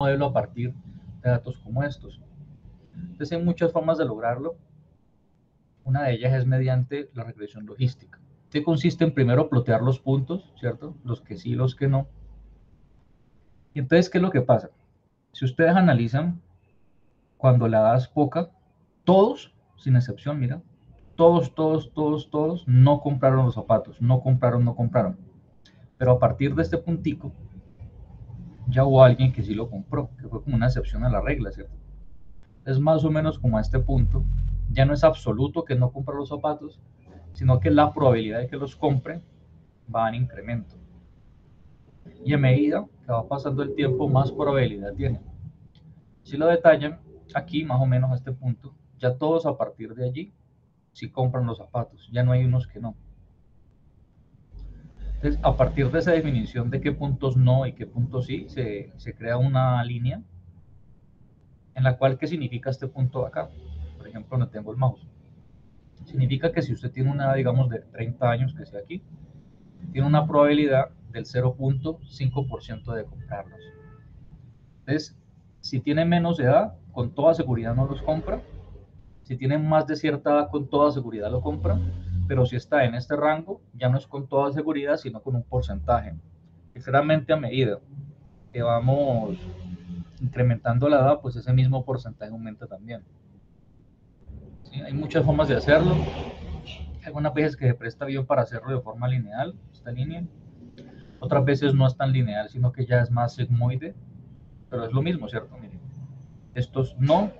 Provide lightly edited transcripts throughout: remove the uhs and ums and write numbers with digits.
modelo a partir de datos como estos. Entonces hay muchas formas de lograrlo. Una de ellas es mediante la regresión logística, que consiste en primero plotear los puntos, ¿cierto? Los que sí, los que no. Y entonces, ¿qué es lo que pasa? Si ustedes analizan, cuando la edad es poca, todos, sin excepción, mira, todos no compraron los zapatos, no compraron. Pero a partir de este puntico, ya hubo alguien que sí lo compró, que fue como una excepción a la regla, ¿cierto? Es más o menos como a este punto, ya no es absoluto que no compre los zapatos, sino que la probabilidad de que los compre va en incremento. Y a medida que va pasando el tiempo, más probabilidad tiene. Si lo detallan, aquí más o menos a este punto, ya todos a partir de allí sí compran los zapatos, ya no hay unos que no. Entonces, a partir de esa definición de qué puntos no y qué puntos sí, se crea una línea en la cual, ¿qué significa este punto de acá? Por ejemplo, donde tengo el mouse. Significa que si usted tiene una, digamos, de 30 años, que sea aquí, tiene una probabilidad del 0.5% de comprarlos. Entonces, si tiene menos edad, con toda seguridad no los compra. Si tiene más de cierta edad, con toda seguridad lo compra. Pero si está en este rango, ya no es con toda seguridad, sino con un porcentaje. Y claramente a medida que vamos incrementando la edad, pues ese mismo porcentaje aumenta también. ¿Sí? Hay muchas formas de hacerlo. Hay algunas veces que se presta bien para hacerlo de forma lineal, esta línea. Otras veces no es tan lineal, sino que ya es más sigmoide. Pero es lo mismo, ¿cierto? Miren, estos no,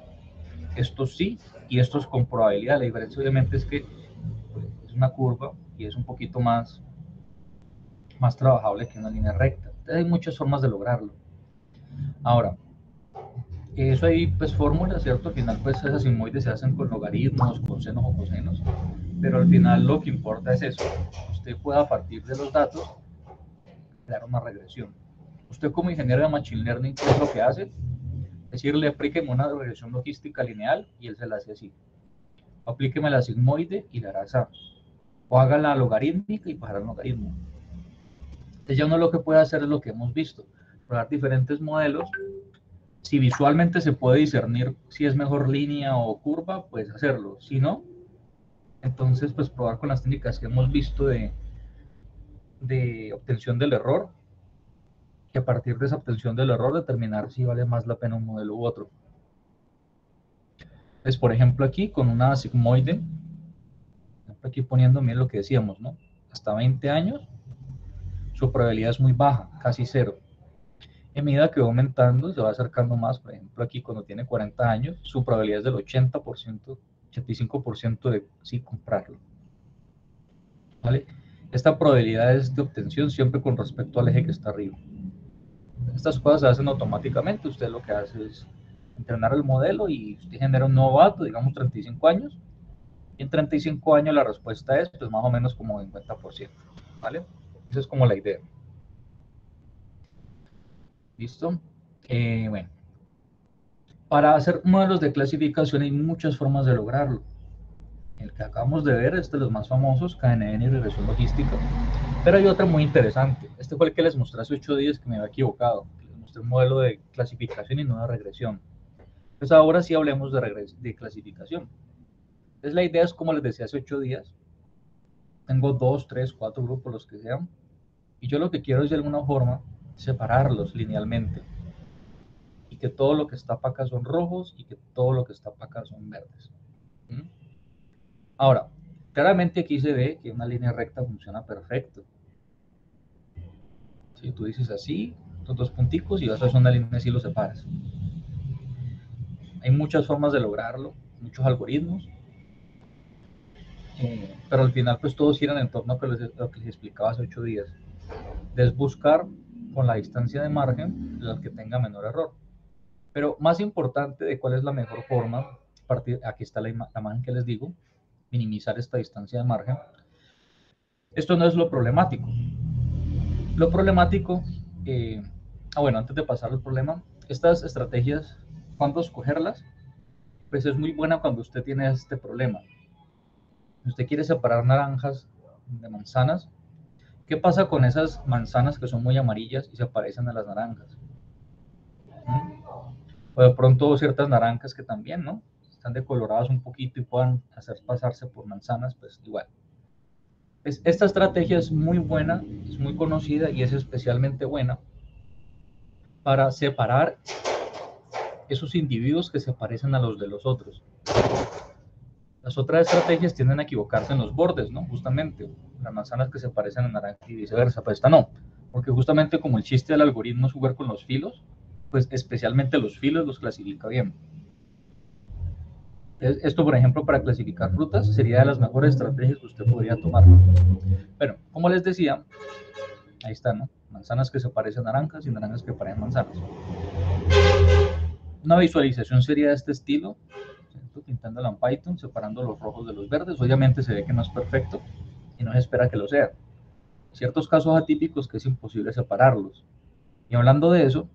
estos sí, y estos con probabilidad. La diferencia obviamente es que pues, es una curva y es un poquito más trabajable que una línea recta. Entonces hay muchas formas de lograrlo. Ahora, eso hay pues fórmulas, ¿cierto? Al final pues esas sigmoides se hacen con logaritmos, con senos o cosenos, pero al final lo que importa es eso. Usted puede a partir de los datos crear una regresión. Usted como ingeniero de Machine Learning, ¿qué es lo que hace? Es decir, le aplíqueme una regresión logística lineal y él se la hace así. Aplíqueme la sigmoide y la hará así. O haga la logarítmica y pasará el logaritmo. Entonces ya uno lo que puede hacer es lo que hemos visto, probar diferentes modelos. Si visualmente se puede discernir si es mejor línea o curva, puedes hacerlo. Si no, entonces pues probar con las técnicas que hemos visto de obtención del error, y a partir de esa obtención del error determinar si vale más la pena un modelo u otro. Entonces, por ejemplo, aquí con una sigmoide, aquí poniéndome lo que decíamos, ¿no? Hasta 20 años, su probabilidad es muy baja, casi cero. En medida que va aumentando, se va acercando más. Por ejemplo, aquí cuando tiene 40 años, su probabilidad es del 80%, 85% de sí comprarlo. ¿Vale? Esta probabilidad es de obtención siempre con respecto al eje que está arriba. Estas cosas se hacen automáticamente. Usted lo que hace es entrenar el modelo y usted genera un nuevo dato, digamos 35 años, y en 35 años la respuesta es pues más o menos como 50%. ¿Vale? Esa es como la idea. ¿Listo? Bueno. Para hacer modelos de clasificación hay muchas formas de lograrlo. El que acabamos de ver es de los más famosos, KNN y regresión logística. Pero hay otra muy interesante. Este fue el que les mostré hace 8 días que me había equivocado. Les mostré un modelo de clasificación y no de regresión. Pues ahora sí hablemos de clasificación. Entonces la idea es, como les decía hace 8 días, tengo 2, 3, 4 grupos, los que sean, y yo lo que quiero es de alguna forma separarlos linealmente. Y que todo lo que está para acá son rojos y que todo lo que está para acá son verdes. ¿Mm? Ahora, claramente aquí se ve que una línea recta funciona perfecto. Si tú dices así, estos dos punticos y vas a hacer una línea así, los separas. Hay muchas formas de lograrlo, muchos algoritmos, pero al final pues todos giran en torno a lo que les explicaba hace 8 días. Es buscar con la distancia de margen la que tenga menor error. Pero más importante de cuál es la mejor forma, aquí está la imagen que les digo, minimizar esta distancia de margen. Esto no es lo problemático. Lo problemático, bueno, antes de pasar al problema, estas estrategias, ¿cuándo escogerlas? Pues es muy buena cuando usted tiene este problema. Si usted quiere separar naranjas de manzanas, ¿qué pasa con esas manzanas que son muy amarillas y se parecen a las naranjas? O de pronto ciertas naranjas que también, ¿no? Están decoloradas un poquito y puedan hacer pasarse por manzanas, pues igual. Esta estrategia es muy buena, es muy conocida y es especialmente buena para separar esos individuos que se parecen a los de los otros. Las otras estrategias tienden a equivocarse en los bordes, ¿no? Justamente, las manzanas que se parecen a naranja y viceversa, pero esta no, porque justamente como el chiste del algoritmo es jugar con los filos, pues especialmente los filos los clasifica bien. Esto, por ejemplo, para clasificar frutas sería de las mejores estrategias que usted podría tomar. Bueno, como les decía, ahí están, ¿no? Manzanas que se parecen a naranjas y naranjas que parecen manzanas. Una visualización sería de este estilo, ¿cierto? Pintándola en Python, separando los rojos de los verdes. Obviamente se ve que no es perfecto y no se espera que lo sea. Ciertos casos atípicos que es imposible separarlos. Y hablando de eso,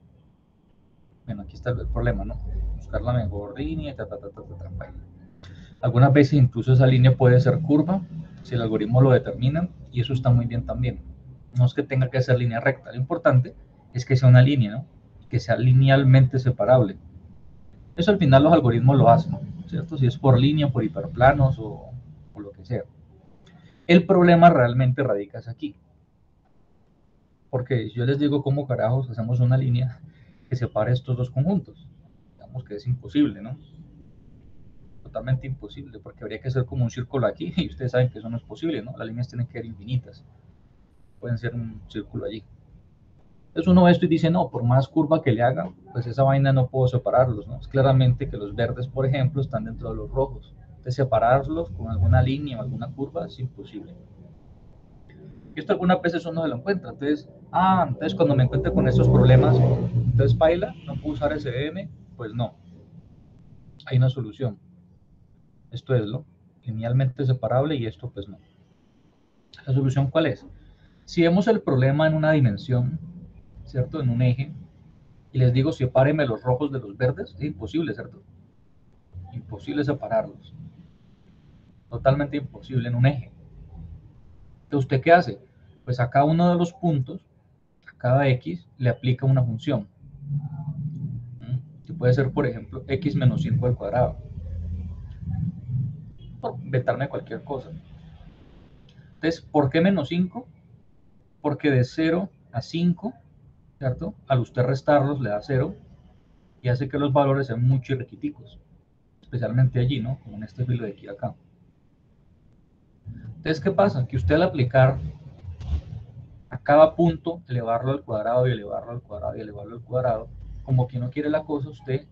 bueno, aquí está el problema, ¿no? Buscar la mejor línea, Algunas veces incluso esa línea puede ser curva, si el algoritmo lo determina, y eso está muy bien también. No es que tenga que ser línea recta, lo importante es que sea una línea, ¿no? Que sea linealmente separable. Eso al final los algoritmos lo hacen, ¿cierto? Si es por línea, por hiperplanos o lo que sea. El problema realmente radica aquí. Porque yo les digo cómo carajos hacemos una línea que separe estos dos conjuntos. Digamos que es imposible, ¿no? Totalmente imposible, porque habría que hacer como un círculo aquí, y ustedes saben que eso no es posible, ¿no? Las líneas tienen que ser infinitas. Pueden ser un círculo allí. Entonces uno ve esto y dice, no, por más curva que le haga, pues esa vaina no puedo separarlos, ¿no? Es claramente que los verdes, por ejemplo, están dentro de los rojos. Entonces separarlos con alguna línea o alguna curva es imposible. Y esto algunas veces uno se lo encuentra. Entonces, entonces cuando me encuentre con estos problemas, entonces paila, no puedo usar SVM, pues no. Hay una solución. Esto es lo linealmente separable y esto pues no. ¿La solución cuál es? Si vemos el problema en una dimensión, ¿cierto? En un eje, y les digo sepáreme los rojos de los verdes, es imposible, ¿cierto? Imposible separarlos. Totalmente imposible en un eje. Entonces, ¿usted qué hace? Pues a cada uno de los puntos, a cada X, le aplica una función. Que puede ser, por ejemplo, X menos 5 al cuadrado. Por inventarme cualquier cosa. Entonces, ¿por qué menos 5? Porque de 0 a 5, ¿cierto? Al usted restarlos le da 0 y hace que los valores sean muy chirriquiticos. Especialmente allí, ¿no? Como en este filo de aquí acá. Entonces, ¿qué pasa? Que usted al aplicar a cada punto, elevarlo al cuadrado y elevarlo al cuadrado y elevarlo al cuadrado, como que no quiere la cosa, usted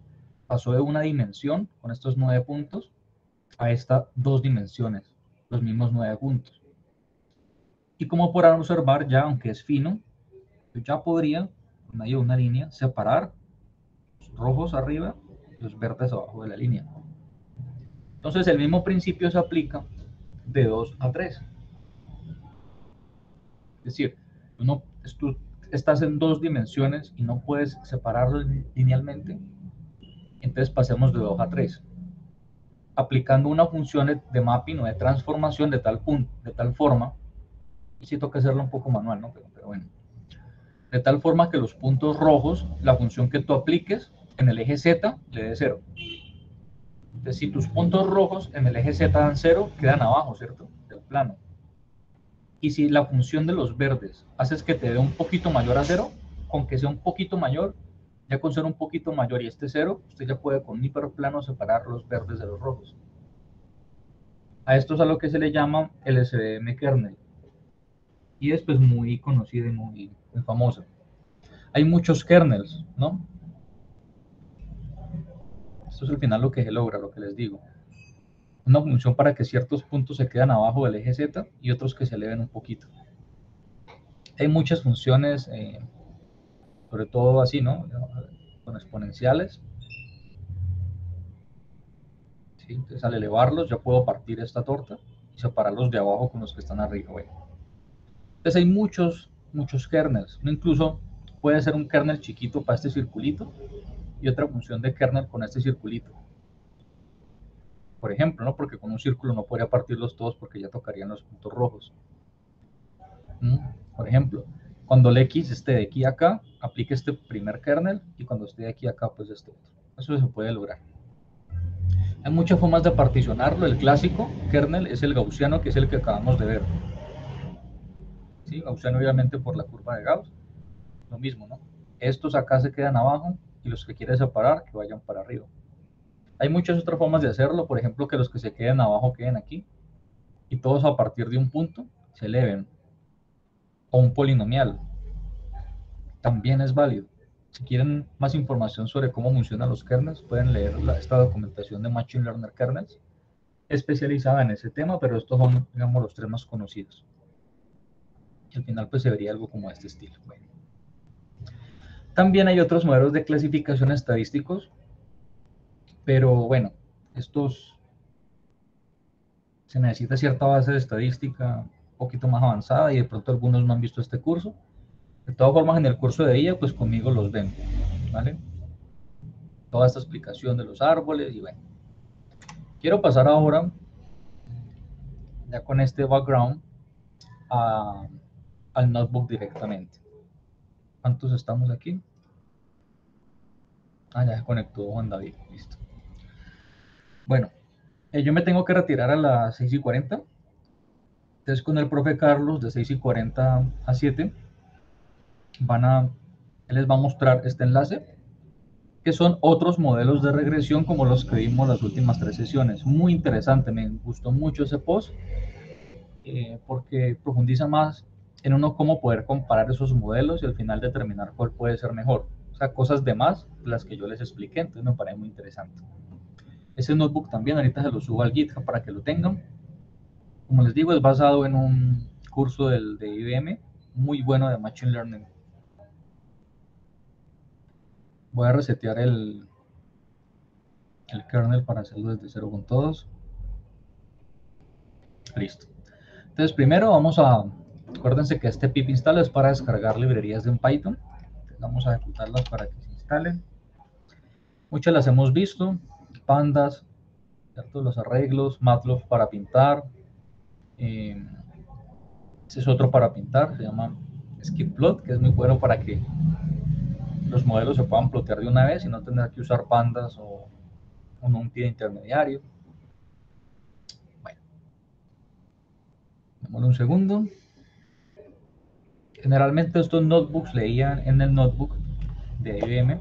pasó de una dimensión con estos 9 puntos a estas 2 dimensiones, los mismos 9 puntos. Y como podrán observar ya, aunque es fino, yo ya podría, por medio de una línea, separar los rojos arriba y los verdes abajo de la línea. Entonces el mismo principio se aplica de 2 a 3. Es decir, tú estás en 2 dimensiones y no puedes separarlos linealmente, entonces pasemos de 2 a 3. Aplicando una función de mapping o de transformación de tal forma, y sí toca hacerlo un poco manual, ¿no? Pero bueno. De tal forma que los puntos rojos, la función que tú apliques en el eje Z le dé 0. Entonces, si tus puntos rojos en el eje Z dan 0, quedan abajo, ¿cierto? Del plano. Y si la función de los verdes haces que te dé un poquito mayor a 0, con que sea un poquito mayor, ya con ser un poquito mayor y este 0, usted ya puede con un hiperplano separar los verdes de los rojos. A esto es a lo que se le llama el SVM kernel. Y es pues muy conocida y muy famosa. Hay muchos kernels, ¿no? Esto es al final lo que se logra, lo que les digo. Una función para que ciertos puntos se queden abajo del eje Z y otros que se eleven un poquito. Hay muchas funciones, sobre todo así, ¿no? Con exponenciales. ¿Sí? Entonces al elevarlos ya puedo partir esta torta y separarlos de abajo con los que están arriba. Bueno. Entonces hay muchos kernels. Uno incluso puede ser un kernel chiquito para este circulito y otra función de kernel con este circulito. Por ejemplo, ¿no? Porque con un círculo no podría partirlos todos porque ya tocarían los puntos rojos. Por ejemplo, cuando el X esté de aquí a acá, aplique este primer kernel y cuando esté aquí acá, pues este otro. Eso se puede lograr. Hay muchas formas de particionarlo. El clásico kernel es el gaussiano, que es el que acabamos de ver. ¿Sí? Gaussiano obviamente por la curva de Gauss. Lo mismo, ¿no? Estos acá se quedan abajo y los que quieres separar, que vayan para arriba. Hay muchas otras formas de hacerlo, por ejemplo, que los que se queden abajo queden aquí y todos a partir de un punto se eleven. O un polinomial, también es válido. Si quieren más información sobre cómo funcionan los kernels, pueden leer esta documentación de Machine Learner Kernels, especializada en ese tema, pero estos son, digamos, los tres más conocidos. Y al final pues se vería algo como este estilo. Bueno. También hay otros modelos de clasificación estadísticos, pero bueno, estos se necesita cierta base de estadística un poquito más avanzada y de pronto algunos no han visto este curso. De todas formas, en el curso de IA, pues conmigo los ven, ¿vale? Toda esta explicación de los árboles y bueno. Quiero pasar ahora, ya con este background, al notebook directamente. ¿Cuántos estamos aquí? Ah, ya se conectó Juan David, listo. Bueno, yo me tengo que retirar a las 6:40. Entonces con el profe Carlos de 6:40 a 7 él les va a mostrar este enlace, que son otros modelos de regresión como los que vimos las últimas 3 sesiones. Muy interesante, me gustó mucho ese post, porque profundiza más en uno cómo poder comparar esos modelos y al final determinar cuál puede ser mejor. O sea, cosas de más, las que yo les expliqué, entonces me parece muy interesante. Ese notebook también ahorita se lo subo al GitHub para que lo tengan. Como les digo, es basado en un curso de IBM muy bueno de Machine Learning. Voy a resetear el kernel para hacerlo desde cero con todos. Listo. Entonces primero acuérdense que este pip install es para descargar librerías de un Python. Entonces vamos a ejecutarlas para que se instalen. Muchas las hemos visto, pandas, ¿cierto? Los arreglos, Matlob para pintar. Ese es otro para pintar, se llama skipplot, que es muy bueno para que los modelos se puedan plotear de una vez y no tener que usar pandas o un pie intermediario. Bueno, démosle un segundo. Generalmente estos notebooks leían en el notebook de IBM,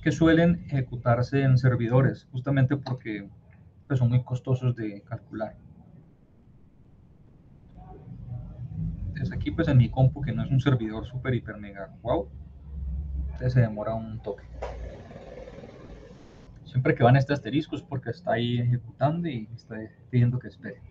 que suelen ejecutarse en servidores, justamente porque pues, son muy costosos de calcular. Entonces aquí pues en mi compu, que no es un servidor super hiper mega wow, entonces se demora un toque. Siempre que van este asterisco es porque está ahí ejecutando y está pidiendo que espere.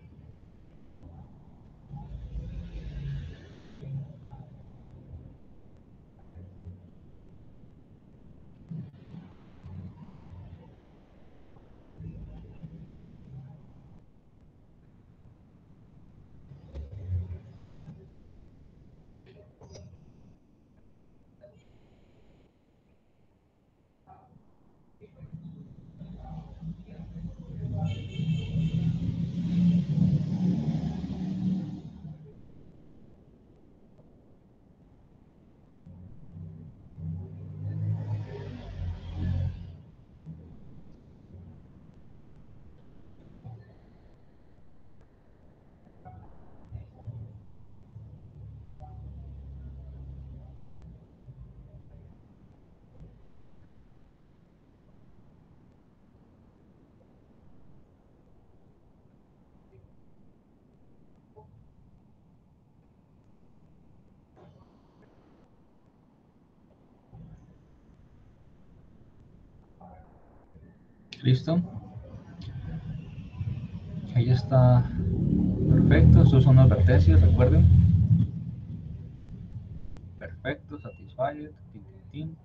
¿Listo? Ahí está. Perfecto, estos son los vertices, recuerden. Perfecto, satisfied. Tin, tin, tin.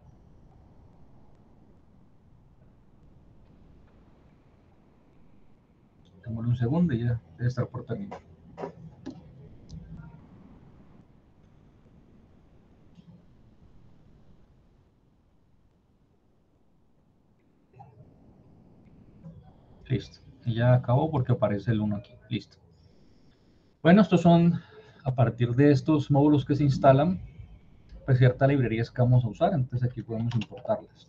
Démosle un segundo y ya debe estar por terminar. Listo. Y ya acabó porque aparece el 1 aquí. Listo. Bueno, estos son, a partir de estos módulos que se instalan, pues, ciertas librerías que vamos a usar, entonces aquí podemos importarlas.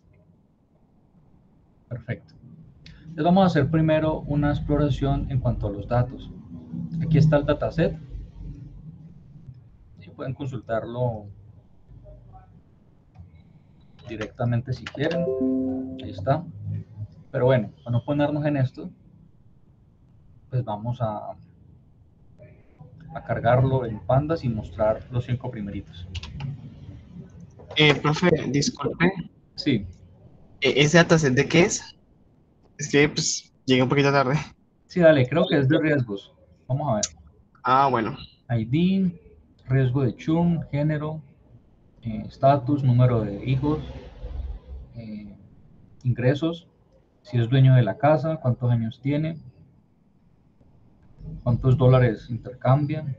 Perfecto. Entonces vamos a hacer primero una exploración en cuanto a los datos. Aquí está el dataset. Si pueden consultarlo directamente si quieren. Ahí está. Pero bueno, para no ponernos en esto, pues vamos a cargarlo en pandas y mostrar los 5 primeritos. Profe, disculpe, Sí, ¿ese dataset de qué es? Es que pues llegué un poquito tarde. sí, dale, creo que es de riesgos. Vamos a ver. Ah, bueno. ID, riesgo de churn, género, estatus, número de hijos, eh, ingresos, si es dueño de la casa, cuántos años tiene, cuántos dólares intercambian,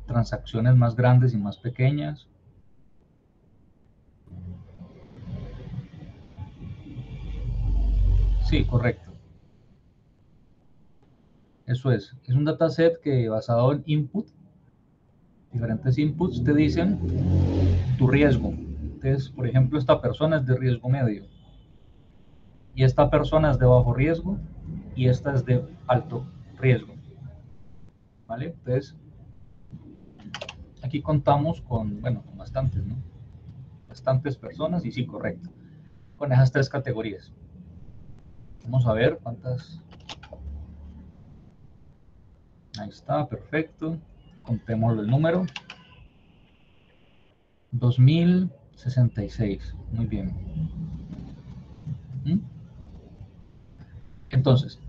transacciones más grandes y más pequeñas. Sí, correcto. Eso es. Es un dataset que basado en input, diferentes inputs te dicen tu riesgo. Entonces, por ejemplo, esta persona es de riesgo medio y esta persona es de bajo riesgo y esta es de alto riesgo. ¿Vale? Entonces, aquí contamos con, bueno, con bastantes, ¿no? Bastantes personas y sí, correcto. Con esas 3 categorías. Vamos a ver cuántas. Ahí está, perfecto. Contémoslo el número. 2066. Muy bien. ¿Mm? Entonces,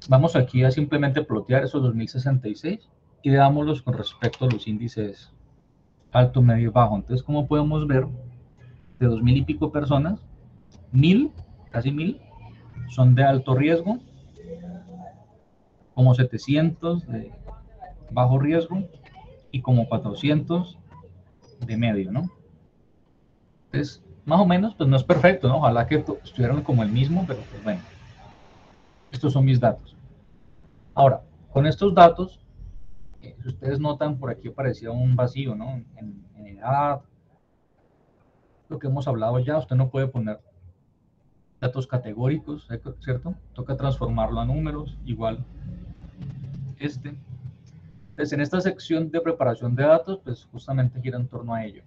vamos aquí a simplemente plotear esos 2066 y veámoslos con respecto a los índices alto, medio y bajo. Entonces, como podemos ver, de 2000 y pico personas, 1000, casi 1000, son de alto riesgo, como 700 de bajo riesgo y como 400 de medio, ¿no? Entonces, más o menos, pues no es perfecto, ¿no? Ojalá que estuvieran como el mismo, pero pues bueno, estos son mis datos. Ahora, con estos datos, si ustedes notan, por aquí aparecía un vacío, ¿no? En edad, lo que hemos hablado ya, usted no puede poner datos categóricos, ¿cierto? Toca transformarlo a números, igual este. Entonces, en esta sección de preparación de datos, pues justamente gira en torno a ello.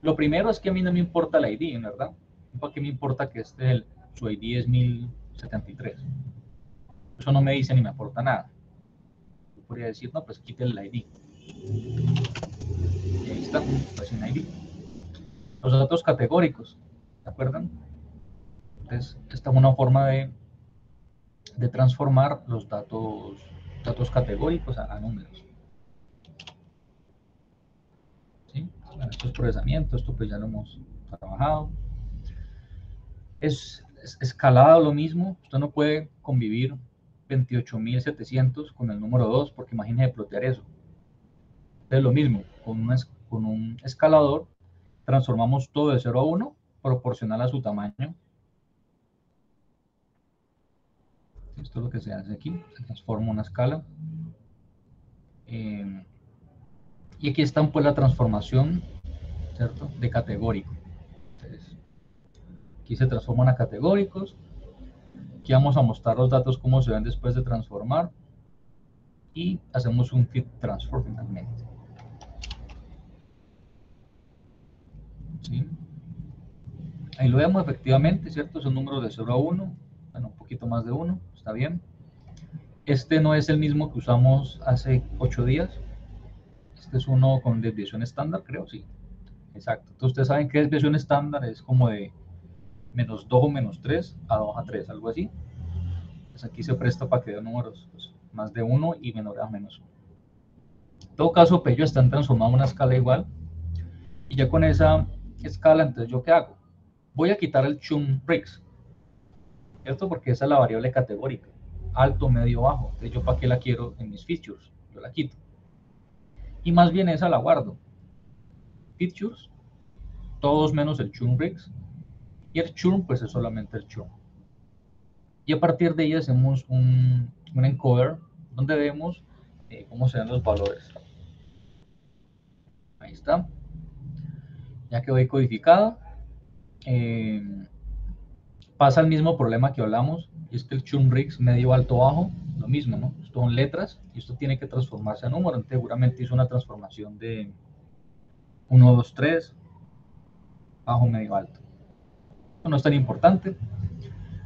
Lo primero es que a mí no me importa el ID, ¿verdad? ¿Para qué me importa que su ID es 1073? Eso no me dice ni me aporta nada. Yo podría decir, no, pues quite el ID. Y ahí está, pues sin ID. Los datos categóricos, ¿de acuerdo? Entonces, esta es una forma de transformar los datos categóricos a números. ¿Sí? Bueno, esto es procesamiento, esto pues ya lo hemos trabajado. Es escalado lo mismo, usted no puede convivir 28.700 con el número 2, porque imagínese plotear eso. Es lo mismo, con un escalador transformamos todo de 0 a 1 proporcional a su tamaño. Esto es lo que se hace aquí, se transforma una escala. Y aquí está pues la transformación, ¿cierto? De categórico. Entonces, aquí se transforman a categóricos. Aquí vamos a mostrar los datos cómo se ven después de transformar. Y hacemos un fit transfer finalmente. ¿Sí? Ahí lo vemos efectivamente, ¿cierto? Son números de 0 a 1, bueno, un poquito más de 1, está bien. Este no es el mismo que usamos hace 8 días. Este es uno con desviación estándar, creo, sí. Exacto. Entonces, ustedes saben que desviación estándar es como de -2 o -3 a 2 a 3, algo así. Pues aquí se presta para que den números pues, más de 1 y menores a -1. En todo caso, pues ellos están transformando una escala igual. Y ya con esa escala, entonces, ¿yo qué hago? Voy a quitar el chum bricks, ¿cierto? Porque esa es la variable categórica. Alto, medio, bajo. Entonces, ¿yo para qué la quiero en mis features? Yo la quito. Y más bien esa la guardo. Features, todos menos el churn bricks. Y el churn, pues es solamente el churn. Y a partir de ahí hacemos un encoder donde vemos cómo se dan los valores. Ahí está. Ya quedó ahí codificada. Pasa el mismo problema que hablamos, y es que el churn rigs medio alto bajo, lo mismo, ¿no? Esto son letras y esto tiene que transformarse a número. Entonces, seguramente hizo una transformación de 1, 2, 3, bajo, medio, alto. Esto no es tan importante.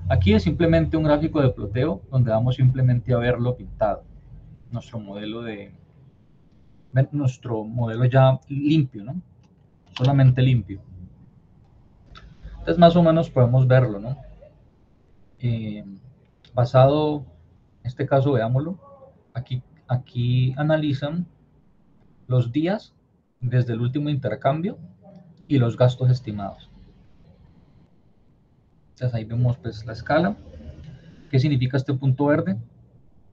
Aquí es simplemente un gráfico de ploteo donde vamos simplemente a verlo pintado. Nuestro modelo ya limpio, ¿no? Solamente limpio. Entonces, más o menos podemos verlo, ¿no? Basado, en este caso, veámoslo. Aquí analizan los días desde el último intercambio y los gastos estimados. Entonces ahí vemos pues la escala. ¿Qué significa este punto verde?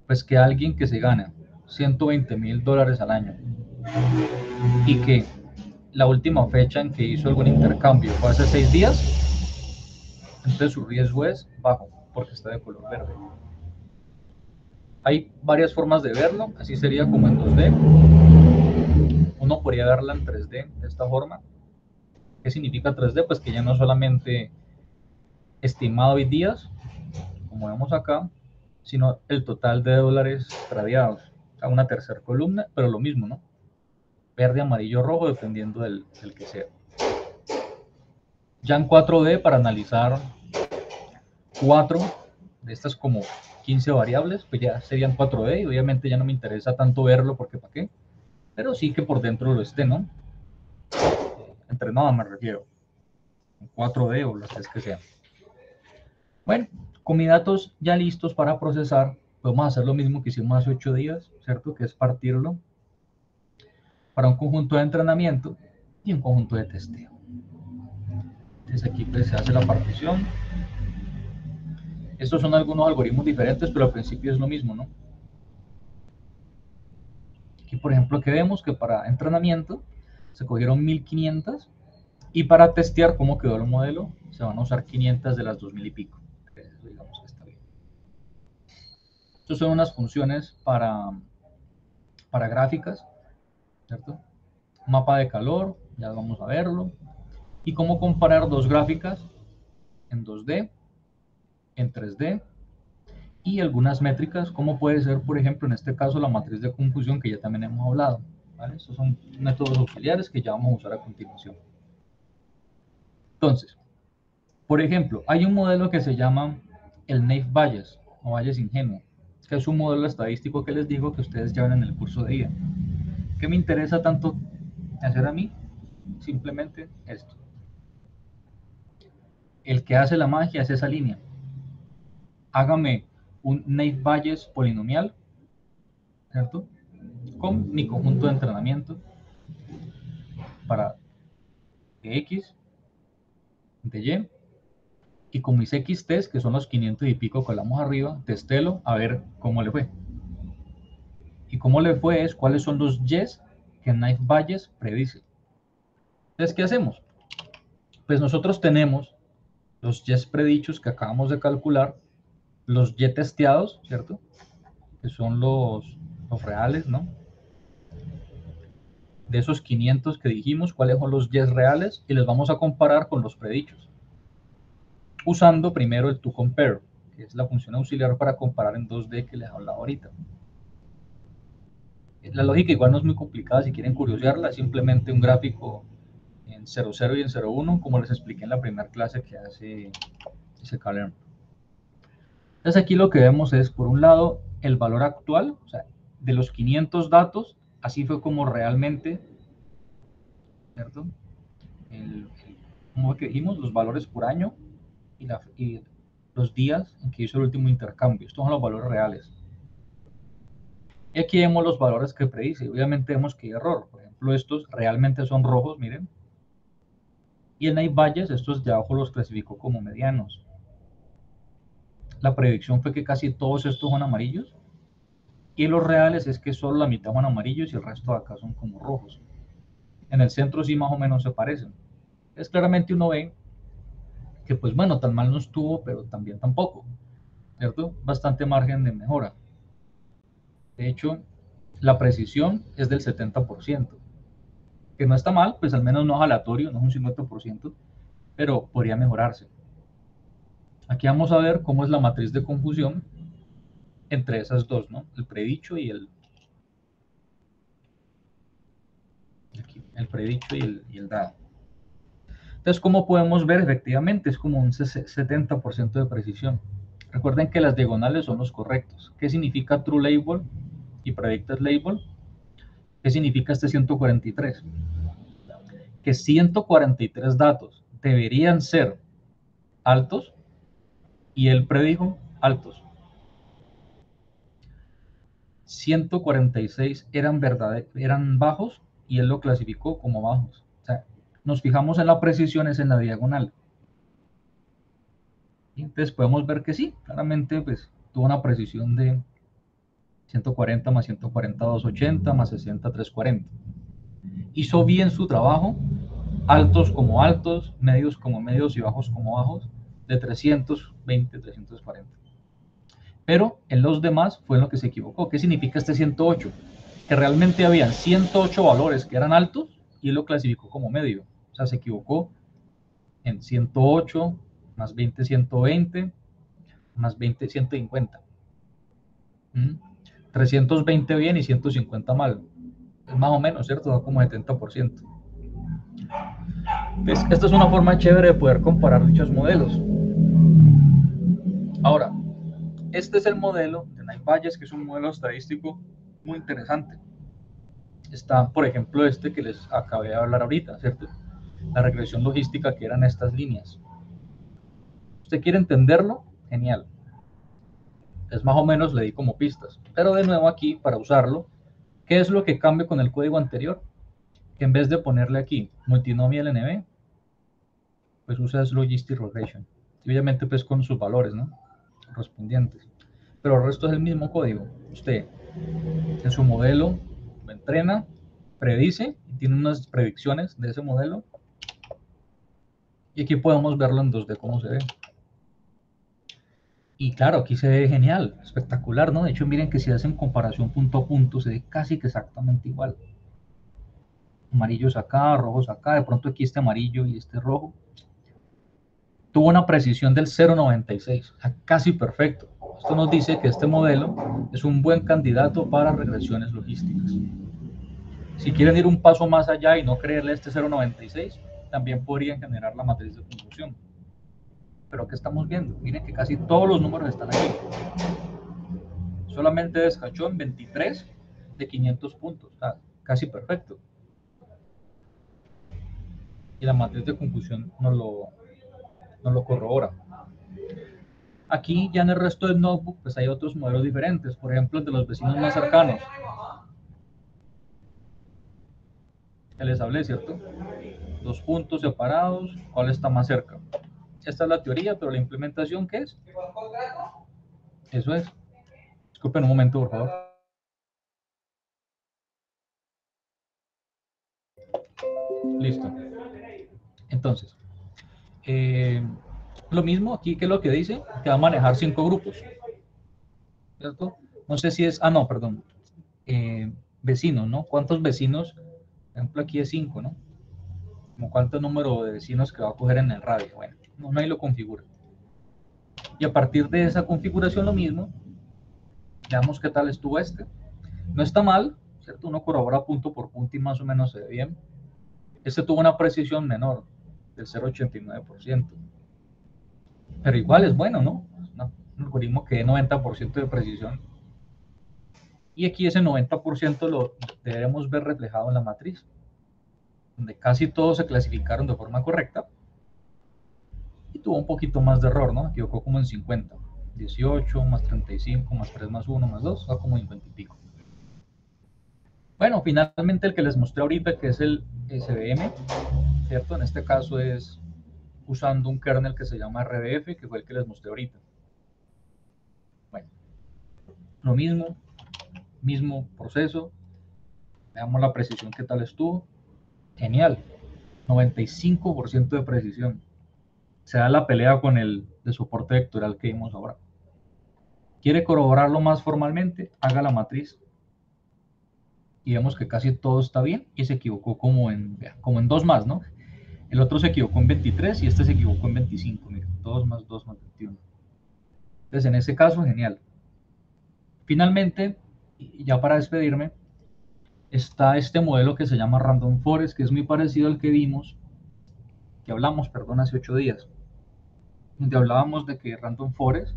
Pues que alguien que se gana $120,000 al año y que la última fecha en que hizo algún intercambio fue hace 6 días, entonces su riesgo es bajo porque está de color verde. Hay varias formas de verlo, así sería como en 2D. Uno podría verla en 3D de esta forma. ¿Qué significa 3D? Pues que ya no solamente estimado y días, como vemos acá, sino el total de dólares tradeados. O sea, una tercera columna, pero lo mismo, ¿no? Verde, amarillo, rojo, dependiendo del que sea. Ya en 4D, para analizar 4 de estas como 15 variables, pues ya serían 4D y obviamente ya no me interesa tanto verlo porque ¿para qué? Pero sí que por dentro lo esté, ¿no? Entrenado me refiero. En 4D o los 3 que sean. Bueno, con mis datos ya listos para procesar, podemos hacer lo mismo que hicimos hace 8 días, ¿cierto? Que es partirlo para un conjunto de entrenamiento y un conjunto de testeo. Entonces aquí pues se hace la partición. Estos son algunos algoritmos diferentes, pero al principio es lo mismo, ¿no? Aquí, por ejemplo, que vemos que para entrenamiento se cogieron 1500 y para testear cómo quedó el modelo se van a usar 500 de las 2000 y pico. Eso digamos que está bien. Estas son unas funciones para gráficas, ¿cierto? Mapa de calor, ya vamos a verlo. Y cómo comparar dos gráficas en 2D, en 3D y algunas métricas, como puede ser, por ejemplo, en este caso, la matriz de confusión que ya también hemos hablado. ¿Vale? Estos son métodos auxiliares que ya vamos a usar a continuación. Entonces, por ejemplo, hay un modelo que se llama el Naive Bayes o Bayes ingenuo, que es un modelo estadístico que les digo que ustedes llevan en el curso de IA. ¿Qué me interesa tanto hacer a mí? Simplemente esto. El que hace la magia es esa línea. Hágame un Naive Bayes polinomial, ¿cierto? Con mi conjunto de entrenamiento para de X, de Y, y con mis XTs, que son los 500 y pico que hablamos arriba, testelo a ver cómo le fue. Y cómo le fue es cuáles son los Ys que Naive Bayes predice. Entonces, ¿qué hacemos? Pues nosotros tenemos los Ys predichos que acabamos de calcular, los Y testeados, ¿cierto? Que son los reales, ¿no? De esos 500 que dijimos, cuáles son los Ys reales y les vamos a comparar con los predichos. Usando primero el toCompare, que es la función auxiliar para comparar en 2D que les hablaba ahorita. La lógica igual no es muy complicada, si quieren curiosearla, es simplemente un gráfico en 00 y en 01, como les expliqué en la primera clase que hace ese Calern. Entonces aquí lo que vemos es, por un lado, el valor actual, o sea, de los 500 datos, así fue como realmente, ¿cierto? Como que dijimos, los valores por año y los días en que hizo el último intercambio. Estos son los valores reales. Y aquí vemos los valores que predice. Obviamente vemos que hay error. Por ejemplo, estos realmente son rojos, miren. Y en Naive Bayes, estos de abajo los clasificó como medianos. La predicción fue que casi todos estos son amarillos. Y los reales es que solo la mitad son amarillos y el resto de acá son como rojos. En el centro sí más o menos se parecen. Es claramente uno ve que pues bueno, tan mal no estuvo, pero también tampoco. ¿Cierto? Bastante margen de mejora. De hecho, la precisión es del 70%. que no está mal, pues al menos no es aleatorio, no es un 50%, pero podría mejorarse. Aquí vamos a ver cómo es la matriz de confusión entre esas dos, ¿no? El predicho y el predicho y el dado. Entonces, como podemos ver, efectivamente es como un 70% de precisión. Recuerden que las diagonales son los correctos. ¿Qué significa true label y predicted label? ¿Qué significa este 143? Que 143 datos deberían ser altos y él predijo altos. 146 eran bajos y él lo clasificó como bajos. O sea, nos fijamos en la precisión, es en la diagonal. Y entonces podemos ver que sí, claramente pues tuvo una precisión de 140 más 140, 280 más 60, 340. Hizo bien su trabajo, altos como altos, medios como medios y bajos como bajos, de 320, 340. Pero en los demás fue en lo que se equivocó. ¿Qué significa este 108? Que realmente habían 108 valores que eran altos y él lo clasificó como medio. O sea, se equivocó en 108 más 20, 120 más 20, 150. 320 bien y 150 mal. Es más o menos, ¿cierto? Da como 70%. Pues esta es una forma chévere de poder comparar dichos modelos. Ahora, este es el modelo de Nine Bayes, que es un modelo estadístico muy interesante. Está, por ejemplo, este que les acabé de hablar ahorita, ¿cierto? La regresión logística, que eran estas líneas. ¿Usted quiere entenderlo? Genial. Es más o menos, le di como pistas. Pero de nuevo aquí, para usarlo, ¿qué es lo que cambia con el código anterior? Que en vez de ponerle aquí multinomial NB, pues usa Logistic Regression. Y obviamente pues con sus valores, ¿no? Correspondientes. Pero el resto es el mismo código. Usted en su modelo lo entrena, predice, y tiene unas predicciones de ese modelo. Y aquí podemos verlo en 2D cómo se ve. Y claro, aquí se ve genial, espectacular, ¿no? De hecho, miren que si hacen comparación punto a punto, se ve casi que exactamente igual. Amarillos acá, rojos acá, de pronto aquí este amarillo y este rojo. Tuvo una precisión del 0,96, o sea, casi perfecto. Esto nos dice que este modelo es un buen candidato para regresiones logísticas. Si quieren ir un paso más allá y no creerle este 0,96, también podrían generar la matriz de confusión. Pero ¿qué estamos viendo? Miren que casi todos los números están aquí. Solamente descachó en 23 de 500 puntos, o sea, casi perfecto. Y la matriz de confusión nos lo corrobora. Aquí ya en el resto del notebook pues hay otros modelos diferentes, por ejemplo el de los vecinos más cercanos. Que les hablé, ¿cierto? Dos puntos separados, ¿cuál está más cerca? Esta es la teoría, pero la implementación, ¿qué es? Eso es. Disculpen un momento, por favor. Listo. Entonces, lo mismo aquí que lo que dice, que va a manejar 5 grupos. ¿Cierto? No sé si es, no, perdón. Vecinos, ¿no? ¿Cuántos vecinos? Por ejemplo, aquí es 5, ¿no? Como cuánto número de vecinos que va a coger en el radio. Bueno, no ahí lo configura. Y a partir de esa configuración lo mismo, veamos qué tal estuvo este. No está mal, ¿cierto? Uno corrobora punto por punto y más o menos se ve bien. Este tuvo una precisión menor, del 0,89%. Pero igual es bueno, ¿no? Un algoritmo que dé 90% de precisión. Y aquí ese 90% lo debemos ver reflejado en la matriz, donde casi todos se clasificaron de forma correcta y tuvo un poquito más de error, ¿no? Equivocó como en 50. 18 más 35 más 3 más 1 más 2, va como 50 y pico. Bueno, finalmente el que les mostré ahorita, que es el SVM, ¿cierto? En este caso es usando un kernel que se llama RDF, que fue el que les mostré ahorita. Bueno, lo mismo proceso. Veamos la precisión, qué tal estuvo. Genial, 95% de precisión. Se da la pelea con el de soporte vectorial que vimos ahora. ¿Quiere corroborarlo más formalmente? Haga la matriz. y vemos que casi todo está bien y se equivocó como en dos más, ¿no? El otro se equivocó en 23 y este se equivocó en 25, miren, 2 más 2 más 21. Entonces, en ese caso, genial. Finalmente, y ya para despedirme, está este modelo que se llama Random Forest, que es muy parecido al que vimos, que hablamos, perdón, hace 8 días, donde hablábamos de que Random Forest,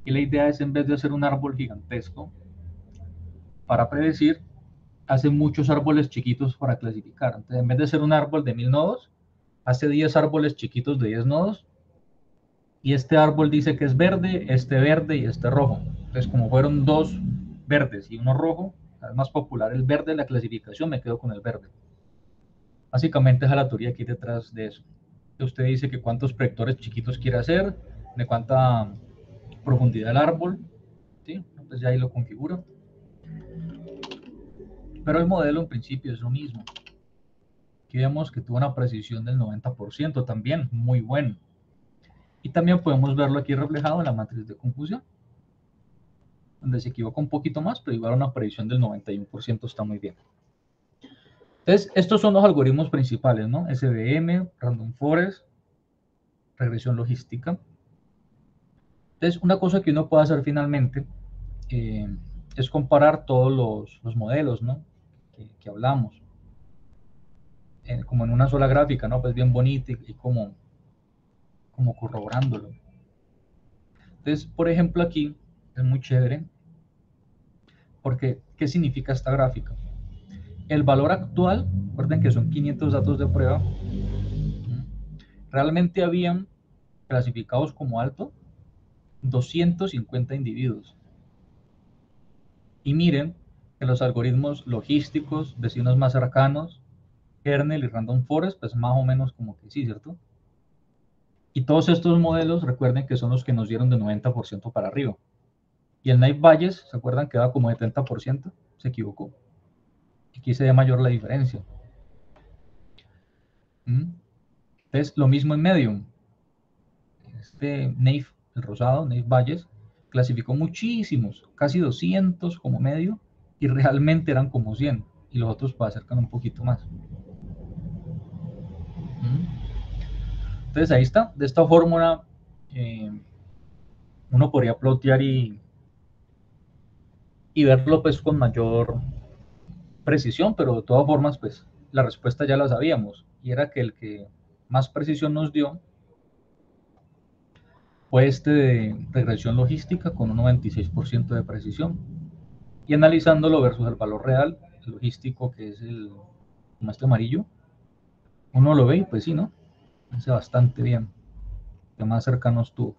y la idea es en vez de hacer un árbol gigantesco para predecir, hace muchos árboles chiquitos para clasificar. Entonces, en vez de hacer un árbol de 1000 nodos, hace 10 árboles chiquitos de 10 nodos, y este árbol dice que es verde y este rojo. Entonces, como fueron dos verdes y uno rojo, es más popular el verde de la clasificación, me quedo con el verde. Básicamente es la teoría aquí detrás de eso. Usted dice que cuántos predictores chiquitos quiere hacer, de cuánta profundidad el árbol, ¿sí? Entonces ya ahí lo configuro. Pero el modelo en principio es lo mismo. Aquí vemos que tuvo una precisión del 90% también, muy bueno. Y también podemos verlo aquí reflejado en la matriz de confusión, donde se equivoca un poquito más, pero igual una predicción del 91% está muy bien. Entonces, estos son los algoritmos principales, ¿no? SVM, Random Forest, regresión logística. Entonces, una cosa que uno puede hacer finalmente es comparar todos los modelos, ¿no? Que hablamos, como en una sola gráfica, ¿no? Pues bien bonita y como corroborándolo. Entonces, por ejemplo, aquí es muy chévere, porque ¿qué significa esta gráfica? El valor actual, recuerden que son 500 datos de prueba, realmente habían clasificados como alto 250 individuos. Y miren que los algoritmos logísticos, vecinos más cercanos, kernel y random forest, pues más o menos como que sí, ¿cierto? Y todos estos modelos, recuerden que son los que nos dieron de 90% para arriba. Y el Naive Bayes, ¿se acuerdan que daba como de 70%? Se equivocó. Aquí se ve mayor la diferencia. Entonces, lo mismo en Medium. Este Naive, el rosado, Naive Bayes, clasificó muchísimos, casi 200 como medio, y realmente eran como 100, y los otros pues acercan un poquito más. Entonces ahí está, de esta fórmula uno podría plotear y verlo pues con mayor precisión, pero de todas formas pues la respuesta ya la sabíamos, y era que el que más precisión nos dio fue este de regresión logística con un 96% de precisión. Y analizándolo versus el valor real, el logístico, que es el como este amarillo, uno lo ve y pues sí, ¿no? Hace bastante bien, que más cercano estuvo.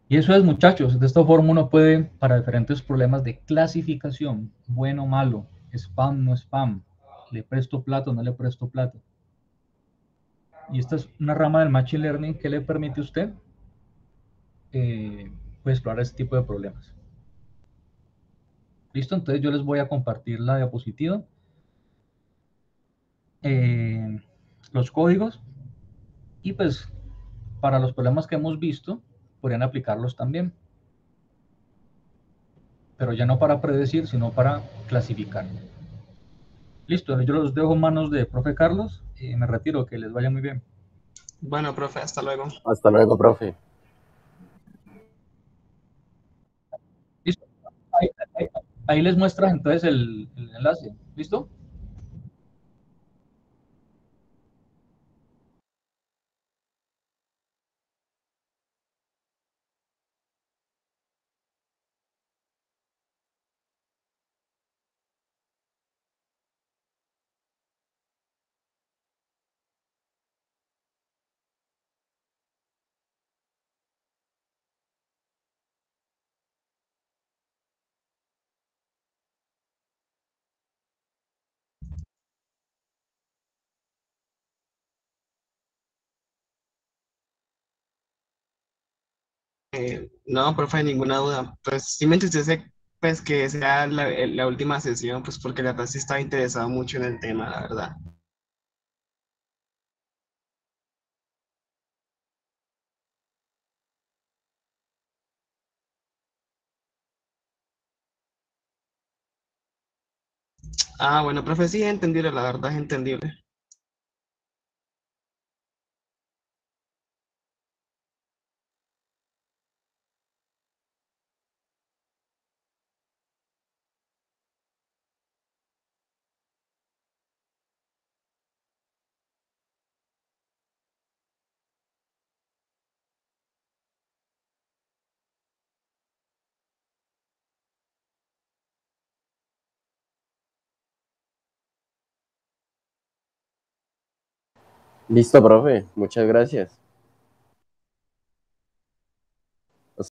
Y eso es, muchachos, de esta forma uno puede, para diferentes problemas de clasificación, bueno o malo, spam no spam, le presto plata o no le presto plata. Y esta es una rama del Machine Learning que le permite a usted pues, explorar este tipo de problemas. Listo, entonces yo les voy a compartir la diapositiva, los códigos, y pues para los problemas que hemos visto, podrían aplicarlos también, pero ya no para predecir, sino para clasificar. Listo, yo los dejo en manos de profe Carlos y me retiro, que les vaya muy bien. Bueno, profe, hasta luego. Hasta luego, profe. Listo, ahí les muestras entonces el enlace. ¿Listo? No, profe, ninguna duda. Pues sí me entristece pues que sea la última sesión, pues porque la verdad sí estaba interesado mucho en el tema, la verdad. Ah, bueno, profe, sí es entendible, la verdad es entendible. Listo, profe. Muchas gracias.